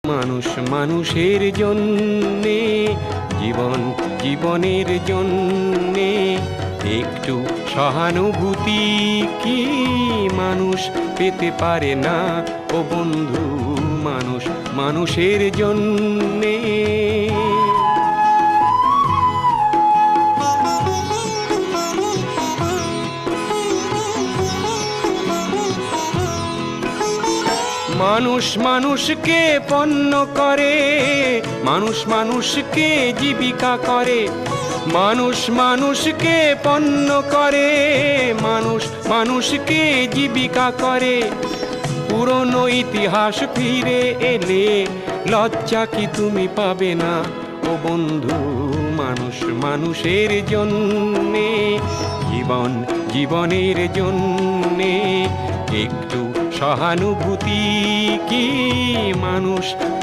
মানুষ মানুষের জন্যে, জীবন জীবনের জন্যে একটু সহানুভূতি কি মানুষ পেতে পারে না? ও বন্ধু, মানুষ মানুষের জন্যে। মানুষ মানুষকে পণ্য করে, মানুষ মানুষকে জীবিকা করে, মানুষ মানুষকে পণ্য করে, মানুষ মানুষকে জীবিকা করে। পুরনো ইতিহাস ফিরে এলে লজ্জা কি তুমি পাবে না? ও বন্ধু, মানুষ মানুষের জন্যে, জীবন জীবনের জন্যে একটু সহানুভূতি কি মানুষ